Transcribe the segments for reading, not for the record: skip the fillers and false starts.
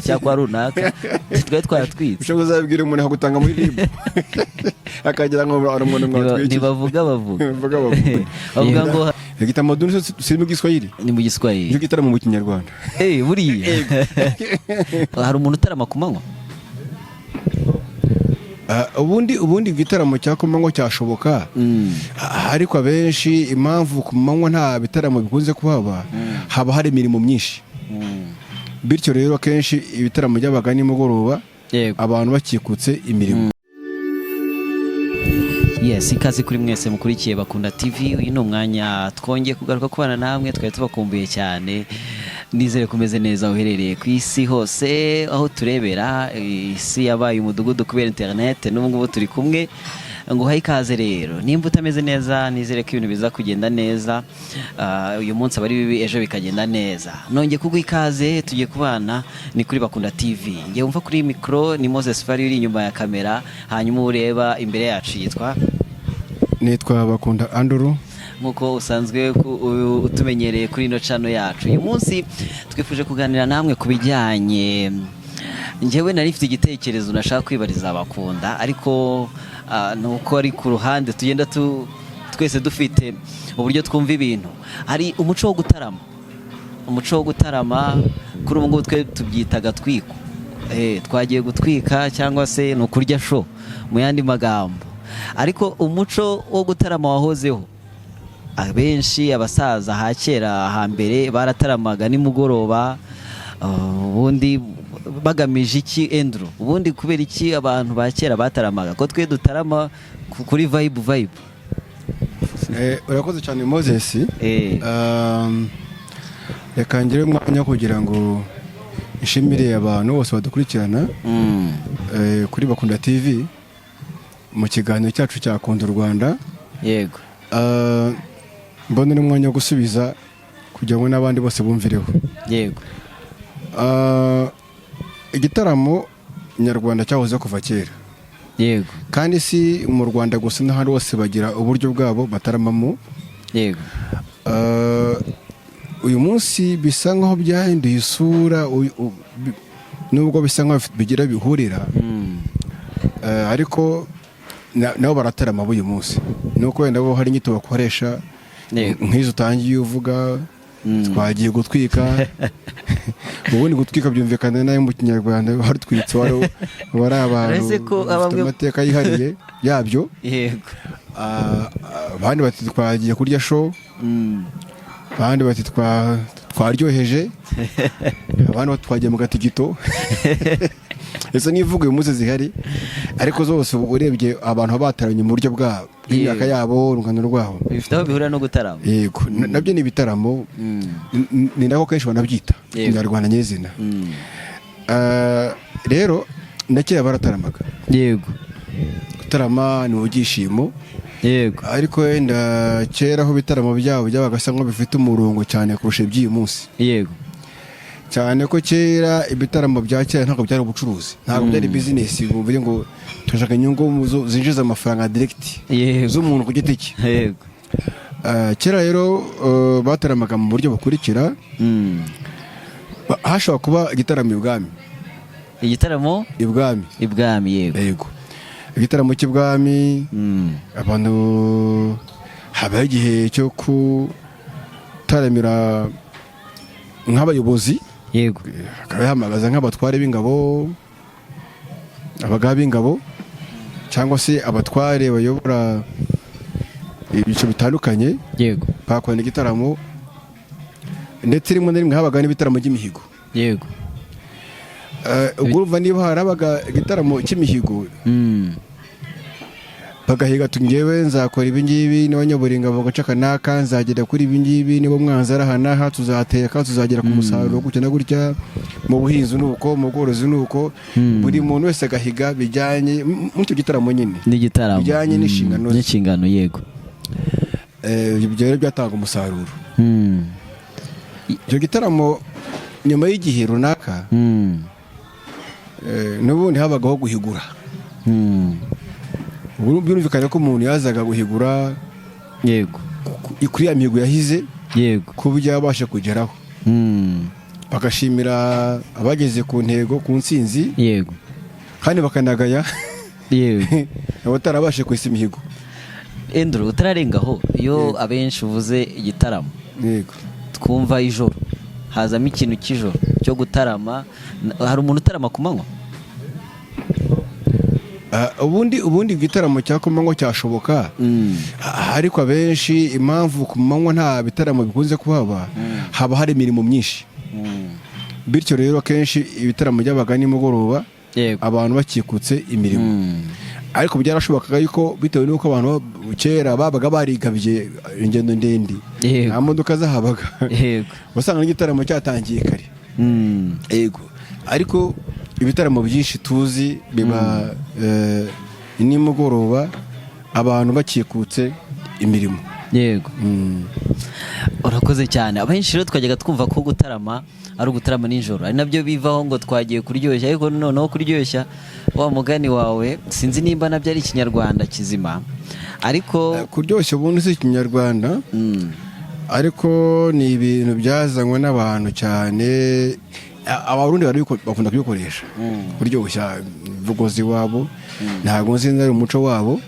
cyakwa runaka twe twatwitse ushoboza zabwira umuntu agutanga muri libu akagira ngo ari umuntu mwatwitse nibavuga bavuga ngo igitamo dunse si mu Giswahili ni mu Giswahili cyo gitaramo mu Kinyarwanda buriya hari umuntu utarama kumanywa ubundi igitaramo cya kumanywa cyashoboka ariko abenshi impamvu kumanywa nta bitaramo bikunze kuhaba haba hari imirimo myinshi bityo rero akenshi ibitaramo by'abaga nimugoroba abantu bakikutse imirimo. Yes, ikaze kuri mwese mukurikiye Bakunda TV. Uyu ni umwanya twongeye kugaruka kubana namwe, twari tubakumbuye cyane. Nizere kumeze neza uherereye ku isi hose aho turebera isi yabaye umudugudu kubera internet n'ubu ngubu turi kumwe. Ngo hayi kaze rero, nimba utameze neza nizere ko ibintu biza kugenda neza. Uyu munsi abari bibi ejo bikagenda neza. Nongeye kugwa ikaze, tugiye kubana ni kuri Bakunda TV. Ngiye umva kuri micro ni Moses Fari uri inyuma ya kamera, hanyuma ureba imbere yacu nitwa Bakunda Andrew nkuko usanzwe utumenyereye kuri ino channel yacu. Uyu munsi twifuje kuganira namwe kubijyanye, njyewe nari mfite igitekerezo nashaka kwibariza Bakunda, ariko nuko ari ku ruhande tugenda twese dufite uburyo twumva ibintu. Hari umuco wo gutarama kuri ubu ngubu twe tubyitaga twiko. Twagiye gutwika cyangwa se no kurya show mu yandi magambo. Ariko umuco wo gutarama wahozeho. Abenshi abasaza hakera hambere barataramaga nimugoroba, ubundi bagamije iki Andrew? Ubundi kubera iki abantu bakera bataramaga ko twe dutarama kuri vibe? Urakoze cyane Moses. Reka ngire umwanya kugira ngo ishimire abantu bose badukurikirana kuri Bakunda TV mu kiganiro cyacu cya Kunda u Rwanda. Yego. Mbona n'umwanya wo gusubiza kugira ngo n'abandi bose bumvireho. Yego. Igitaramo nyarwanda cyahoze kuva kera. Yego. Kandi si mu Rwanda gusa n'ahandi hose bagira uburyo bwabo bataramamo. Yego. Uyu munsi bisa nkaho byahinduye isura, nubwo bisa nkaho bigira bihurira, ariko nabo baratarama uyu munsi. Nuko wenda bo hari inyito bakoresha nk'izo utangiye uvuga twagiye gutwika. Ubundi gutwika byumvikana nayo mu Kinyarwanda hari twitse wari abantu amateka yihariye yabyo. Yego. Abandi bati twagiye kurya show, abandi bati twaryoheje, abandi twagiye mu gatigito. Ese nivuga uyu munsi zihari, ariko zose urebye abantu bataranye mu buryo bwabo imyaka yabo urungano rwabo bifite aho bihura no gutarama. Yego, nabyo ni ibitaramo, ni nako kenshi banabyita Kinyarwanda nyezina. Rero nakira barataramaga. Yego. Gutarama ni ugishimo. Yego. Ariko wenda kera aho bitaramo byabo byabagasa nko bifite umurongo cyane kurusha iby'uyu munsi. Yego. Cyane ko kera ibitaramo bya kera ntabwo byari ubucuruzi, ntabwo byari business bumvire ngo turashaka inyungu zinjiza amafaranga direct z'umuntu ku giti cye. Yego. Kera rero bataramaga mu buryo bukurikira. Hashobora kuba igitaramo ibwami. Igitaramo ibwami. Yego. Igitaramo cy'ibwami, abantu habaye igihe cyo kutaramira nk'abayobozi. Yego. Akabahamagaza nk'abatware b'ingabo, abagaba b'ingabo, cyangwa se abatware bayobora ibice bitandukanye. Yego. Bakora igitaramo, ndetse rimwe na rimwe habaga n'ibitaramo by'imihigo. Yego. Ubwo urumva niba harabaga igitaramo cy'imihigo, bagahiga tungewe nzakora ibi ngibi, n'abanyaburinga bagaca kanaka nzagera kuri ibi ngibi, nibo mwanzara hanaha tuzateka tuzagera ku musaruro gutya na gutya, mu buhinzi nuko, mu bworozi nuko. Buri muntu wese agahiga bijyanye mu cyo gitaramo nyine n'igitaramo bijyanye n'inshingano. Yego. Ibyo rero byatanga umusaruro. Icyo gitaramo nyuma y'igihe runaka n'ubundi habagaho guhigura. Birumvikana ko umuntu yazaga guhigura. Yego. Kuri ya mihigo yahize. Yego. Ku buryo yabasha kugeraho. bagashimira abageze ku ntego, ku ntsinzi, yego kandi bakanagaya yego abatarabashe kwesa imihigo. Andrew utararengaho iyo abenshi uvuze igitaramo Yego. twumva ijoro hazamo ikintu cy'ijoro cyo gutarama. Hari umuntu utarama ku manywa? ubundi igitaramo cya kumanywa cyashoboka, ariko abenshi impamvu ku manywa nta bitaramo bikunze kuhaba, haba hari imirimo myinshi, bityo rero akenshi ibitaramo byabaga nimugoroba abantu bakikutse imirimo. Ariko byarashobokaga yuko bitewe n'uko abantu kera babaga barigabye ingendo ndende, nta modoka zahabaga, wasanga n'igitaramo cyatangiye kare. Yego, ariko ibitaramo byinshi tuzi biba nimugoroba abantu bakikutse imirimo. Yego. Urakoze cyane. Abenshi rero twajyaga twumva ko gutarama ari ugutarama nijoro, ari nabyo bivaho ngo twagiye kuryoshya, ariko noneho kuryoshya wa mugani wawe sinzi nimba nabyo ari ikinyarwanda kizima, ariko kuryoshya ubundi si ikinyarwanda, ariko ni ibintu byazanywe n'abantu cyane. Abarundi bakunda kubikoresha kuryoshya imvugo z'iwabo, ntabwo nzi ari umuco wabo,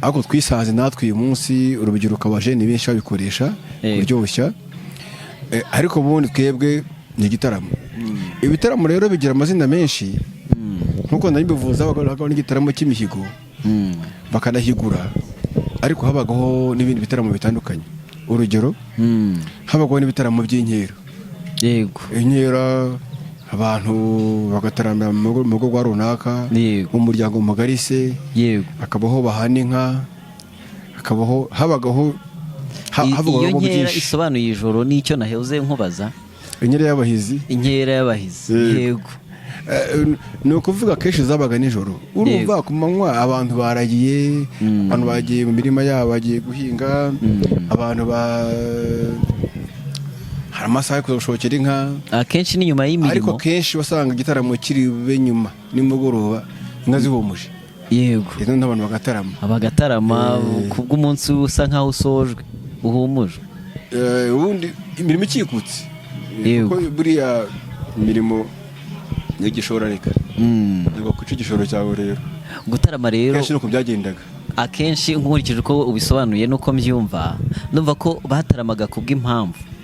ariko twisanze natwe uyu munsi urubyiruko abajeni benshi babikoresha kuryoshya. Ariko ubundi twebwe ni igitaramo. Ibitaramo rero bigira amazina menshi, nkuko nabivuze, habagaho n'igitaramo cy'imihigo bakanahigura, ariko habagaho n'ibindi bitaramo bitandukanye. Urugero, habagaho n'ibitaramo by'inkera. Yego, inkera abantu bagataramira mu rugo rwa runaka, mu muryango mugari se, hakabaho bahana inka, hakabaho habagaho iyo nkera isobanuye ijoro. N'icyo naheuze nkubaza, inkera y'abahizi. Inkera y'abahizi, yego. Ni ukuvuga kenshi zabaga nijoro. Urumva ku manywa abantu baragiye, abantu bagiye mu mirima yabo, bagiye guhinga, abantu hari amasaha yo kuzoshokera inka, akenshi ni nyuma y'imirimo. Ariko kenshi wasanga igitaramo kiri be nyuma nimugoroba, inka zihumuje. Yego, izo n'abantu bagatarama kubw'umunsi usa nkaho usojwe, uhumuje. Ubundi imirimo ikikutse, kuko buriya imirimo n'igishoro reka ngo kuca igishoro cyawe. Rero gutarama rero kenshi nuko byagendaga. Akenshi nkurikije uko ubisobanuye nuko mbyumva, ndumva ko bataramaga kubw'impamvu,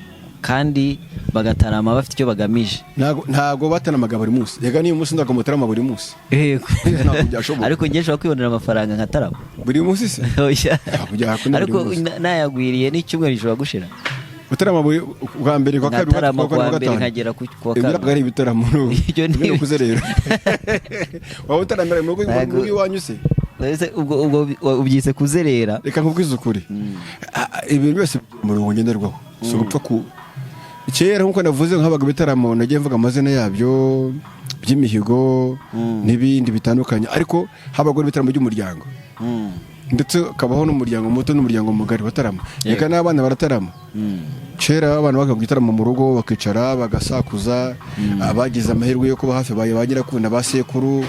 kandi bagatarama bafite icyo bagamije. Ntabwo bataramaga buri munsi. Yega niyo munsi ndago mutarama buri munsi. Yego. Ariko ngiye shobora kwibonera amafaranga nkatarama buri munsi se. Ariko nayagwiriye n'icyumweru gishobora gushira. Mutarama bwa mbere kwa kabiri kwa gatanu nkagera ku wa kabiri. Ibyo ari ibitaramo Ibyo ni kuzerera. Waba utaramira mu rugo iwanyu se? Ubwo ubyise kuzerera. Reka nkubwize ukuri. Ibintu byose mu rugo ngenderwaho. So gupfa ku kera nkuko navuze nkabaga ibitaramo, nagiye mvuga amazina yabyo by'imihigo n'ibindi bitandukanye, ariko habaga ibitaramo by'umuryango, ndetse kabaho n'umuryango muto n'umuryango mugari batarama. Reka n'abana baratarama. Kera abana bakavuga igitaramo mu rugo, bakicara bagasakuza, abagize amahirwe yo kuba hafi bagira kubona basekuru,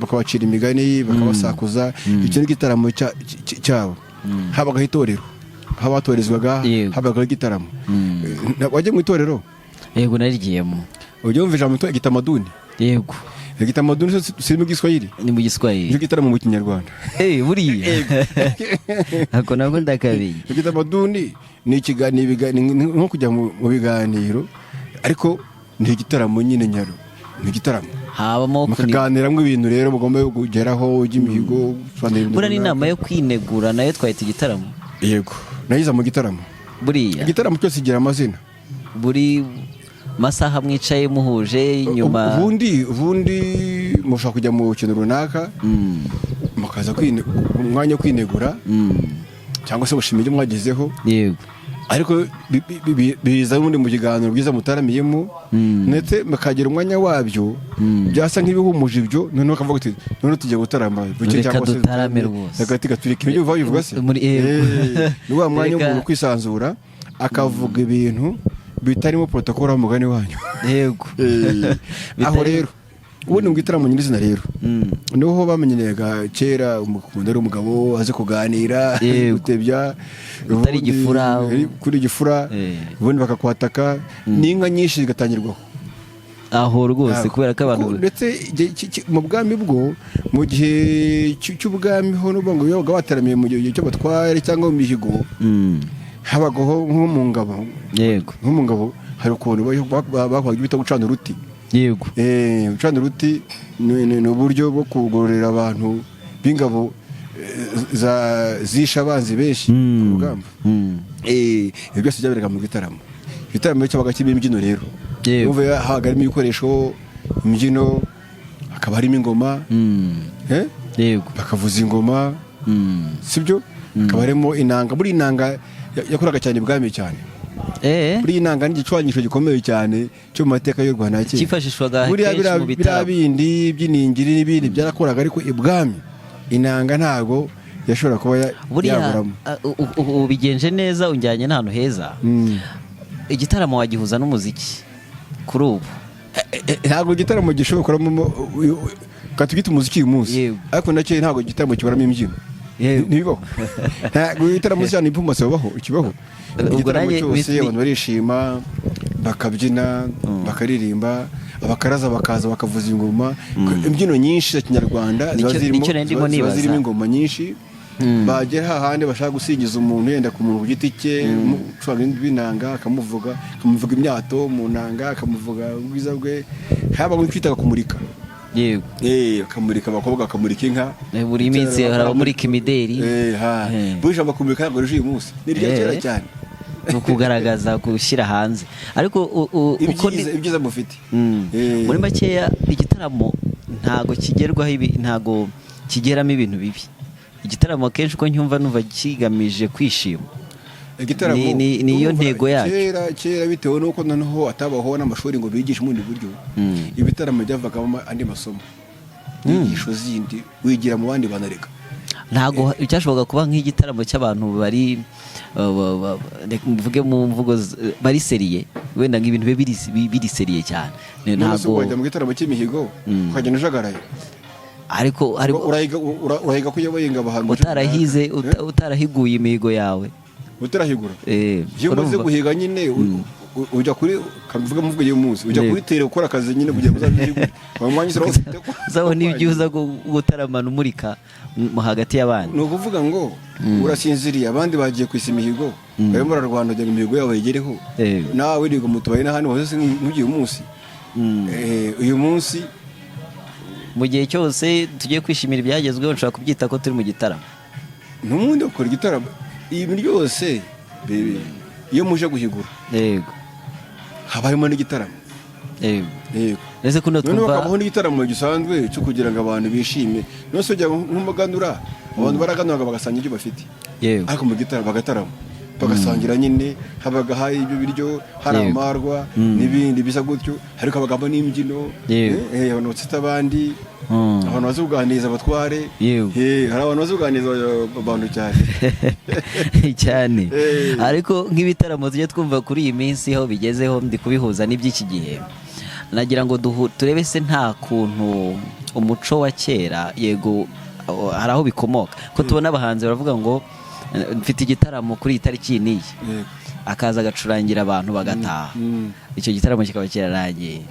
bakabacira imigani, bakabasakuza. Icyo ni igitaramo cyabo. Habaga itorero, habatorezwaga, habaga igitaramo. Wajye mu itorero? Yego, narigiyemo. Ujye wumva ijambo igitamaduni? Yego. Igitamaduni si mu Giswahili? Ni mu Giswahili. Icyo gitaramo mu Kinyarwanda. Buriya. Ako nako ndakabiye. Igitamaduni ni ikiganiro, nko kujya mu biganiro, ariko ni igitaramo nyine nyaro. Ni igitaramo habamo kuganiramo ibintu rero mugomba kugeraho by'imihigo. Buriya n'inama yo kwinegura nayo twahita igitaramo. Yego, nayiza mu gitaramo. Buriya igitaramo cyose kigira amazina. Buri masaha mwicaye muhuje inyuma. Ubundi mushaka kujya mu kintu runaka, mukaza umwanya wo kwinegura, cyangwa se gushima ibyo mwagezeho. Yego. Ariko biza ubundi mu kiganiro bwiza mutaramiyemo, ndetse mukagira umwanya wabyo, byasa nk'ibihumuje ibyo, noneho akavuga ati none tujya gutarama buke, cyangwa se dutarame rwose. Hagati gaturika ibyo bivuga se. Ni wa mwanya w'umuntu kwisanzura, akavuga ibintu bitarimo protocol y'umugani wanyu. Yego. Aho rero ubundi mu gitaramo nyirizina rero niho bamenyeraga kera umukunda ari umugabo azi kuganira gutebya utari igifura kuri igifura ubundi bakakwataka n'inka nyinshi zigatangirwaho aho rwose kubera ko abantu ndetse mu bwami bwo mu gihe cy'ubwami ho n'ubwo ngo yoga wataramiye mu gihe cyo batware cyangwa mu mihigo habagaho nko mu ngabo yego nko mu ngabo hari ukuntu bakwaga bita gucana uruti yego gucana uruti ni uburyo bwo kugororera abantu b'ingabo zisha abanzi benshi ku rugamba ibyo byose byaberaga mu gitaramo cyabaga kirimo imbyino rero habaga harimo ibikoresho imbyino hakaba harimo ingoma bakavuza ingoma sibyo hakaba harimo inanga buri inanga yakoraga cyane ibwami cyane buri inanga n'igicwanyisho gikomeye cyane cyo mu mateka y'u Rwanda cyifashishwaga kenshi mu bitaramo bindi by'iningiri n'ibindi byarakoraga ariko ibwami inanga ntago yashobora kuba yaburamo ubigenje neza unjyanye n'ahantu heza igitaramo wagihuza n'umuziki kuri ubu ntabwo igitaramo gishobora kuramo katugita umuziki uyu munsi ariko nacyo ntabwo igitaramo kibaramo imbyino ntibibaho ntabwo igitaramo cyane impumase ikibaho igitaramo cyose abantu barishima bakabyina bakaririmba abakaraza bakaza bakavuza ingoma imbyino nyinshi za kinyarwanda ziba zirimo ingoma nyinshi bagera hahandi bashaka gusingiza umuntu yenda ku muntu ku giti cye ucuranga b'inanga akamuvuga imyato mu nanga akamuvuga ubwiza bwe haba kwitaga kumurika yego akamurika abakobwa akamurika inka buri minsi hari abamurika imideri buje bakumurika ntabwo rije uyu munsi ni rya kera cyane ni ukugaragaza gushyira hanze ariko ibyiza mufite muri makeya igitaramo ntago kigerwaho ntago kigeramo ibintu bibi igitaramo kenshi uko nyumva numva kigamije kwishima niyo ntego yacu kera bitewe n'uko noneho atabaho n'amashuri ngo bigishe mu bundi buryo ibitaramo byavagamo andi masomo inyigisho zindi wigira mu bandi banareka ntago cyashoboka kuba nk'igitaramo cy'abantu bari mvuge mu mvugo bari seriye wenda nk'ibintu biri seriye cyane ntago wajya mu gitaramo cy'imihigo ukagenda ujagaraye ariko urahiga ko uyoboye ingabo ahantu utarahiguye imihigo yawe utarahigura iyo umaze guhiga nyine ujya kuri kavuga muvuga uyu munsi ujya kuri tere gukora akazi nyine kugira ngo uzabihigure wamwanya uzabona ibyo uza gutaramana umurika hagati y'abandi ni ukuvuga ngo urasinziriye abandi bagiye kwisa imihigo barimo bararwana kugira ngo imihigo yabo yigereho nawe wirirwa mu tubari n'ahandi hose nk'uyu munsi uyu munsi mu gihe cyose tugiye kwishimira ibyagezweho nshobora kubyita ko turi mu gitaramo n'ubundi ukora igitaramo ibi byose iyo muje guhigura yego haba harimo n'igitaramo yego ese kuno twumva noneho hakabaho n'igitaramo gisanzwe cyo kugira ngo abantu bishime nose ujya nk'umuganura abantu baraganura bagasanga ibyo bafite ariko mu gitaramo bagataramo bagasangira nyine habaga hari ibyo biryo hari amarwa n'ibindi bisa gutyo ariko habagamo n'imbyino abantu batsita abandi abantu bazi kuganiriza abatware hari abantu bazi kuganiriza abantu cyane ariko nk'ibitaramo tujya twumva kuri iyi minsi aho bigezeho ndi kubihuza n'iby'iki gihe nagira ngo turebe se nta kuntu umuco wa kera yego hari aho bikomoka ko tubona abahanzi baravuga ngo mfite igitaramo kuri iyi tariki n'iyi akaza agacurangira abantu bagataha icyo gitaramo kikaba kirarangiye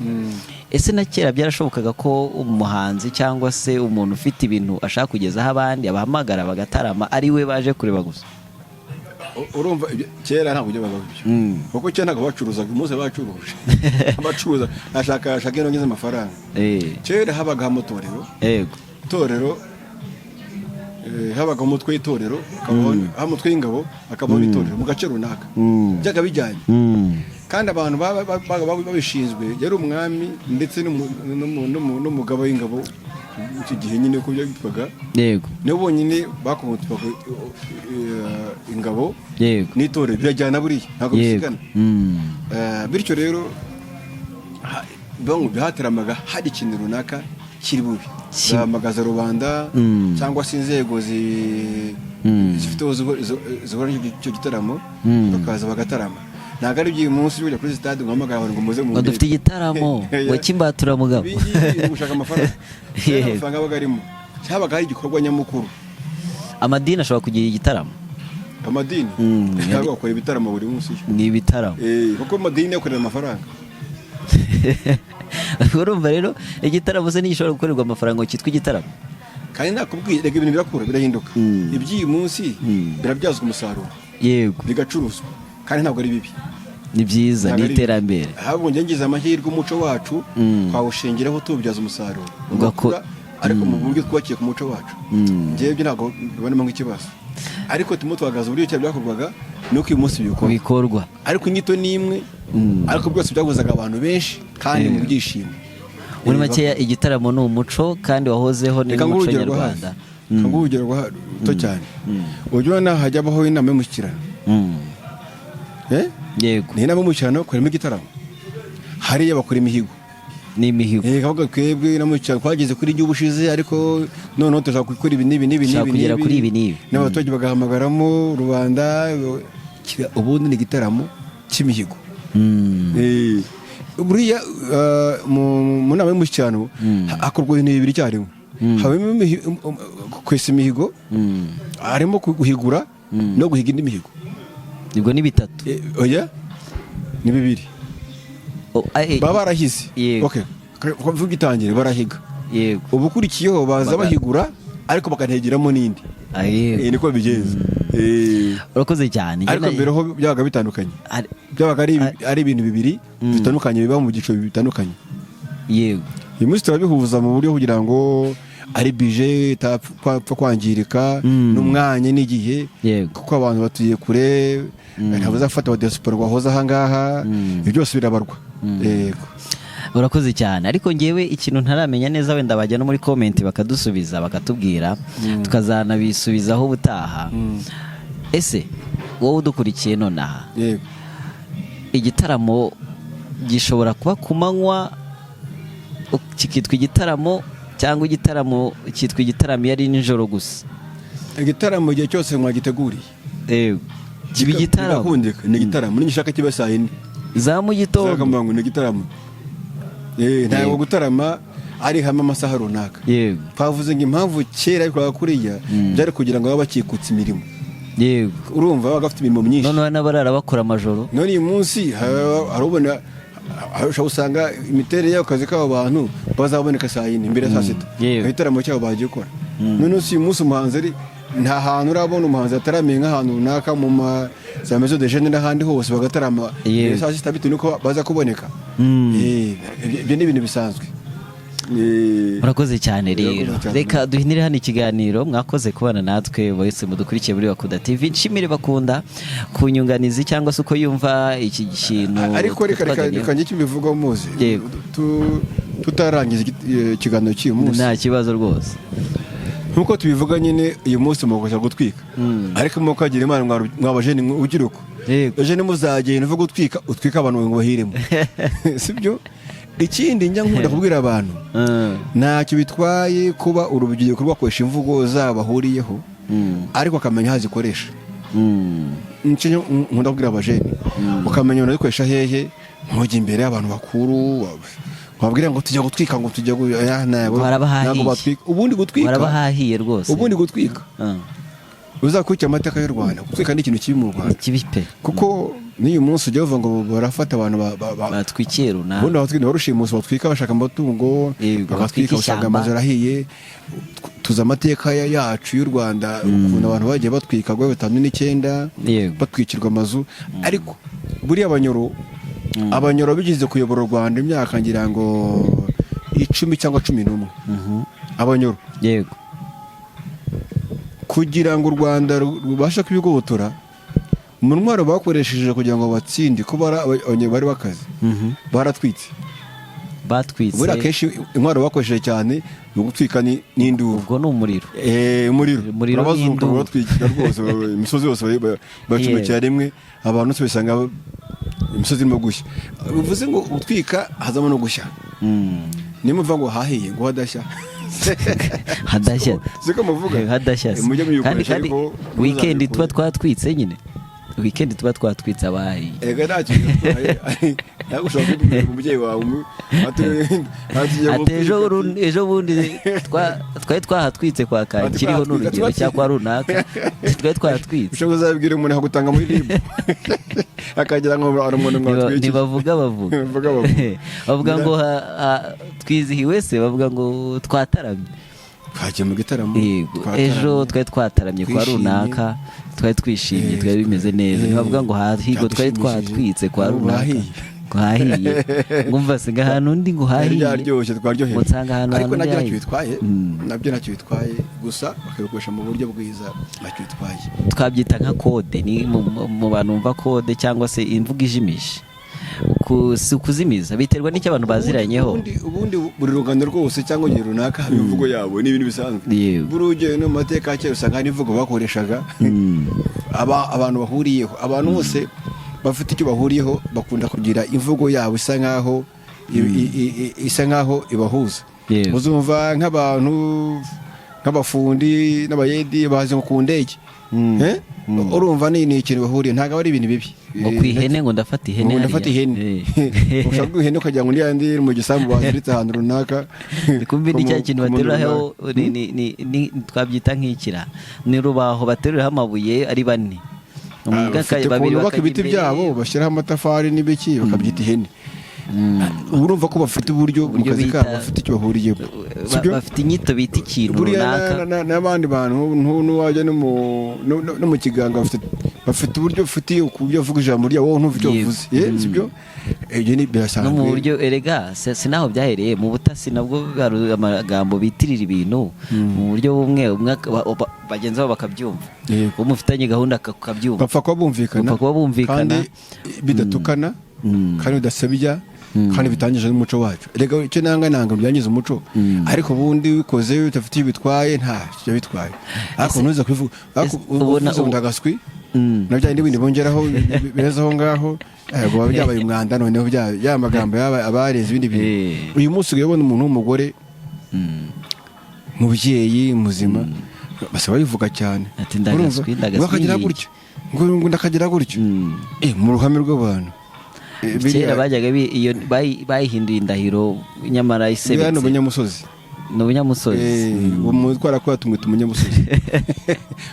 ese na kera byarashobokaga ko umuhanzi cyangwa se umuntu ufite ibintu ashaka kugezaho abandi abahamagara bagatarama ari we baje kureba gusa urumva kera ntabwo ujya babaho ibyo kuko kera ntabwo bacuruzaga umunsi bacuruje abacuruza ashaka inyongeza amafaranga kera habaga amatorero itorero habaga umutwe w'itorero haba umutwe w'ingabo hakabaho n'itorero mu gace runaka byaga bijyanye kandi abantu babishinzwe yari umwami ndetse n'umugabo w'ingabo icyo gihe nyine uko byitwaga nibo bonyine bakomotwaga ingabo n'itorero birajyana buriya ntabwo bisigana bityo rero bihataramaga hari ikintu runaka kiri bubi bahamagaza rubanda cyangwa se inzego zifite zihora icyo gitaramo bakaza bagatarama ntabwo ari iby'uyu munsi ujya kuri stade uhamagara abantu ngo muze mu ngo dufite igitaramo ngo cy'imbatura mugabo ibingibi gushaka amafaranga amafaranga abaga arimo cyabaga hari igikorwa nyamukuru. amadini ashobora kugira igitaramo, amadini ntabwo bakora ibitaramo buri munsi, ni ibitaramo kuko amadini yakorera amafaranga. urumva rero igitaramo se ntigishobora gukorerwa amafaranga ngo cyitwa igitaramo, kandi nakubwiye rega ibintu birakura birahinduka, iby'uyu munsi birabyazwa umusaruro, yego bigacuruzwa, kandi ntabwo ari bibi, ni byiza, ni iterambere. ahubwo njye ngize amahirwe umuco wacu twawushingiraho tuwubyaza umusaruro ugakura, ariko mu buryo twubakiye ku muco wacu njyewe byo ntabwo bibonamo nk'ikibazo, ariko turimo tuhagaze uburyo cyane byakorwaga nuko uyu munsi bikorwa, ariko inyito ni imwe, ariko byose byahuzaga abantu benshi kandi mu byishimo. muri makeya igitaramo ni umuco kandi wahozeho ni umuco nyarwanda. Kangu urugero ruto cyane, ujya ubona hajya habaho inama y'umushyikirano, yego ni inama y'umushyikirano koremo igitaramo, hariya bakora imihigo, ni imihigo, kavuga twebwe n'umushyikirano twageze kuri igihe ubushize, ariko noneho turashaka gukora ibi n'ibi kugera kuri ibi n'ibi, n'abaturage bagahamagaramo rubanda, ubundi ni igitaramo cy'imihigo. buriya mu nama y'umushyikirano hakorwa ibintu bibiri icyarimwe, habamo kwesa imihigo, harimo guhigura no guhiga indi mihigo. ubwo ni bitatu, oya ni bibiri, baba barahize, kuvuga itangire barahiga, ubu ukurikiyeho baza bahigura ariko bakanhegeramo n'indi, niko bigenza. urakoze cyane. ariko mbere ho byabaga bitandukanye, byabaga ari ibintu bibiri bitandukanye, biba mu byiciro bitandukanye. yego uyu munsi turabihuza mu buryo kugira ngo ari bije itapfa kwangirika n'umwanya n'igihe, kuko abantu batuye kure, ntabwo bazafata abadiyasipora bahoze ahangaha, ibyo byose birabarwa. yego urakoze cyane. ariko ngewe ikintu ntaramenya neza, wenda bajya no muri komenti bakadusubiza bakatubwira, tukazanabisubizaho ubutaha. ese wowe udukurikiye nonaha, igitaramo gishobora kuba ku manywa kikitwa igitaramo, cyangwa igitaramo cyitwa igitaramo iyo ari nijoro gusa? igitaramo igihe cyose mwagiteguriye kiba igitaramo, ni igitaramo, n'igishaka kiba saa yine za mu gitondo, ni igitaramo. ntabwo gutarama ari hamwe amasaha runaka. twavuze ngo impamvu kera bikoraga kuriya byari kugira ngo babe bakikutse imirimo, urumva babaga bafite imirimo myinshi, noneho n'abarara bakora amajoro. none uyu munsi harubona usanga imiterere y'akazi k'abo bantu bazaboneka saa yine imbere ya saa sita, igitaramo cyabo bagiye gukora. none uyu munsi umuhanzi ari nta hantu urabona umuhanzi ataramiye nk'ahantu runaka mu za maison de jeunes n'ahandi hose bagatarama saa sita bitewe n'uko baza kuboneka. ibyo ni ibintu bisanzwe. murakoze cyane rero, reka duhinire hano ikiganiro. mwakoze kubana natwe bose mudukurikiye muri Bakunda TV. nshimire Bakunda ku nyunganizi cyangwa se uko yumva iki kintu. ariko reka njye kibivugaho muzi tutarangiza ikiganiro cy'uyu munsi, nta kibazo rwose. nkuko tubivuga nyine uyu munsi mukoresha gutwika, ariko mukagira imana mwabajene ugira uko ejo nimuzagenda uva gutwika utwika abantu ngo bahiremo sibyo. ikindi njya nkunda kubwira abantu, ntacyo bitwaye kuba urubyiruko rwakoresha imvugo zabo bahuriyeho, ariko akamenya aho azikoresha. nkunda kubwira abajene ukamenya unazikoresha hehe, ntujye imbere y'abantu bakuru wabwira ngo tujya gutwika, ngo tujya ntabwo batwika. ubundi gutwika warabahahiye rwose, ubundi gutwika uzakurikira amateka y'u Rwanda. gutwika ni ikintu kibi mu Rwanda, kibi pe, kuko n'uyu munsi ujya uvuga ngo barafata abantu batwikiye runaka, ubundi abatwika barushimusi batwika bashaka amatungo, bagatwika usanga amazu arahiye. tuzi amateka yacu y'u Rwanda, ukuntu abantu bagiye batwika 1959 batwikirwa amazu. ariko buriya abanyoro bigize kuyobora u Rwanda imyaka ngira ngo 10 cyangwa 11. abanyoro yego, kugira ngo u Rwanda rubashe kwigobotora, mu ntwaro bakoresheje kugira ngo batsinde ko bari bakaze, baratwitse. buriya kenshi intwaro bakoresheje cyane ni ugutwika n'induru. ubwo ni umuriro, umuriro n'induru batwikira rwose imisozi yose bacumekera rimwe, abantu bose basanga imisozi irimo gushya. bivuze ngo gutwika hazamo no gushya. niyo mpamvu ngo hahiye ngo hadashya hadashya siko muvuga hadashya. kandi weekend tuba twatwitse nyine weekend tuba twatwitse abari ega ntacyo bitwaye ntabwo ushobora kubwira umubyeyi wawe ejo bundi twari twahatwitse kwa Kiriho n'urugero cyangwa runaka twari twahatwitse ushobora kuzabwira umuntu akagutanga muri RIB akagira ngo ari umuntu mwatwikije ntibavuga bavuga ngo twizihiwe se bavuga ngo twataramye twagiye mu gitaramo ejo twari twataramye kwa runaka twari twishimye twari bimeze neza ntibavuga ngo higo twari twatwitse kwa runaka hahiye ngumva se ahantu undi ngo hahiye ryaryoshye twaryoheye ariko nabyo hahiye ntacyo bitwaye gusa bakabikoresha mu buryo bwiza ntacyo bitwaye twabyita nka kode ni mu bantu bumva kode cyangwa se imvugo ijimije kuzimiza biterwa n'icyo abantu baziranyeho ubundi buri ruganda rwose cyangwa igihe runaka hari imvugo yabo n'ibintu bisanzwe burugero no mu mateka ya kera usanga hari imvugo bakoreshaga abantu bahuriyeho abantu bose bafite icyo bahuriyeho bakunda kugira imvugo yabo isa nkaho ibahuza uzumva nk'abantu nk'abafundi n'abayedi bazi ngo ku ndege urumva ni ikintu bahuriye ntabwo ari ibintu bibi ngo ku ihene ngo ndafata ihene ushaka guhene ukagira ngo ndi mu gisambu baziritse ahantu runaka kumbi ni cya kintu bateruraho twabyita nk'ikira ni urubaho bateruraho amabuye ari bane bubaka ibiti byabo bashyiraho amatafari n'ibiki bakabyita ihene urumva ko bafite uburyo mu kazi kabo bafite icyo bahuriyeho bafite inyito bita ikintu runaka n'abandi bantu n'uwajya no mu kiganga bafite uburyo bufitiye ku buryo bavuga ijambo ryabo wowe ntuve icyo bavuze sibyo ibyo ni birasanzwe no mu buryo erega sinaho byahereye mu butasi nabwo hari amagambo bitirira ibintu mu buryo bumwe bagenzi babo bakabyumva uwo mufitanye gahunda akabyumva bapfa kuba bumvikana kandi bidatukana kandi bidasabya kandi bitangije n'umuco wacu rega icyo nanga byangiza umuco ariko ubundi wikoze utafite ibitwaye ntacyo bitwaye ariko nuza kuvuga ubona agaswi nabyo n'ibindi bongeraho bireza aho ngaho ngo byabaye umwanda noneho ya magambo abareze ibindi bintu uyu munsi uyabona umuntu w'umugore mubyeyi muzima basaba bivuga cyane bakagira gutyo ngo ndakagira gutyo mu ruhame rw'abantu kera bajyaga bayihinduye indahiro nyamara isebetse ni ubunyamusozi twara ko tumwita umunyamusozi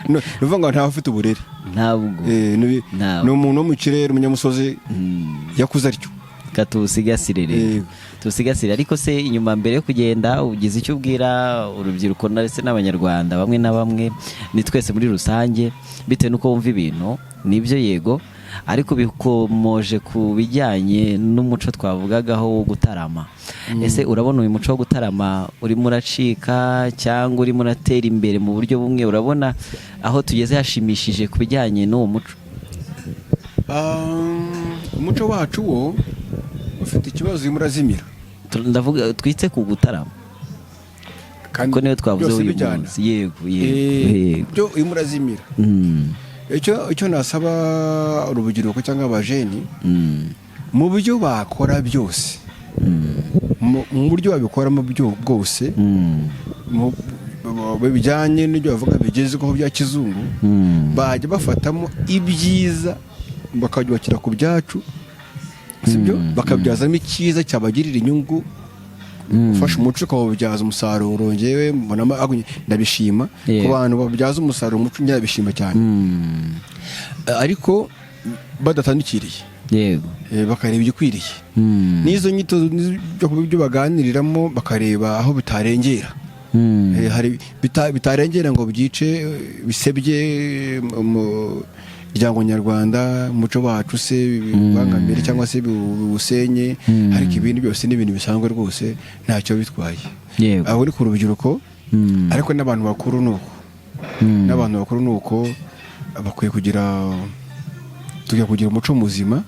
ni ukuvuga ngo ntawe ufite uburere ntabwo ni umuntu wo mu kirere umunyamusozi yakuze atyo tusigasire ariko se inyuma mbere yo kugenda ugize icyo ubwira urubyiruko ndetse n'abanyarwanda bamwe na bamwe ni twese muri rusange bitewe n'uko wumva ibintu nibyo yego ariko bikomoje ku bijyanye n'umuco twavugagaho wo gutarama ese urabona uyu muco wo gutarama urimo uracika cyangwa urimo uratera imbere mu buryo bumwe urabona aho tugeze hashimishije ku bijyanye n'uwo muco umuco wacu wo ufite ikibazo urimo urazimira ndavuga twitse ku gutarama kuko niyo twavuze uyu munsi yego byo urimo urazimira icyo nasaba urubyiruko cyangwa abajeni mu buryo bakora byose mu buryo babikoramo bwose bijyanye n'ibyo bavuga bigezweho bya kizungu bajya bafatamo ibyiza bakabyubakira ku byacu sibyo bakabyazamo icyiza cyabagirira inyungu ufashe umuco ukawubyaza umusaruro ngewe ndabishima ku bantu babyaza umusaruro umuco ndabishima cyane ariko badatandukiriye bakareba igikwiriye n'izo nyito byo baganiriramo bakareba aho bitarengera bitarengera ngo byice bisebye umuryango nyarwanda umuco wacu se bibangamire cyangwa se biwusenye ariko ibindi byose ni ibintu bisanzwe rwose ntacyo bitwaye aho uri ku rubyiruko ariko n'abantu bakuru ni uko bakwiye kugira umuco muzima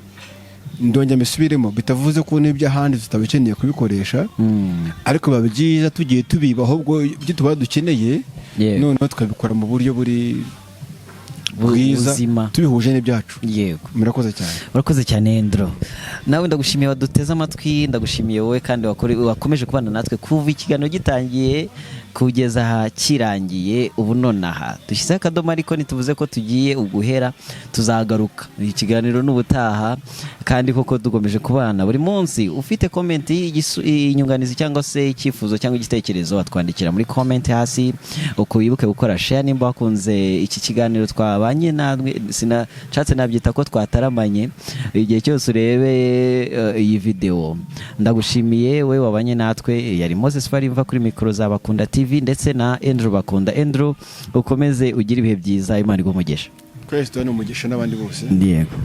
ndongera mbisubiremo bitavuze ko n'iby'ahandi tutabikeneye kubikoresha ariko biba byiza tugiye tubiba ahubwo ibyo tuba dukeneye noneho tukabikora mu buryo buri bwiza buzima tubihuje n'ibyacu. yego Murakoze cyane. urakoze cyane Endro, nawe ndagushimiye waduteze amatwi, ndagushimiye wowe kandi wakomeje kubana natwe kuva ikiganiro gitangiye kugeza aha kirangiye. ubu nonaha dushyizeho akadomo, ariko ntituvuze ko tugiye uguhera, tuzagaruka ikiganiro n'ubutaha, kandi koko dukomeje kubana buri munsi. ufite komenti, inyunganizi cyangwa se icyifuzo cyangwa igitekerezo, watwandikira muri komenti hasi. uko wibuke gukora share nimba wakunze iki kiganiro twabanye namwe, sinashatse nabyita ko twataramanye. igihe cyose urebe iyi video, ndagushimiye we wabanye natwe. yari Moses Farimva kuri mikoro za Bakunda TV ndetse na Endro Bakunda. Endro, ukomeze ugira ibihe byiza, Imana igumugisha. Kristo ni umugisha n'abandi bose. Yego.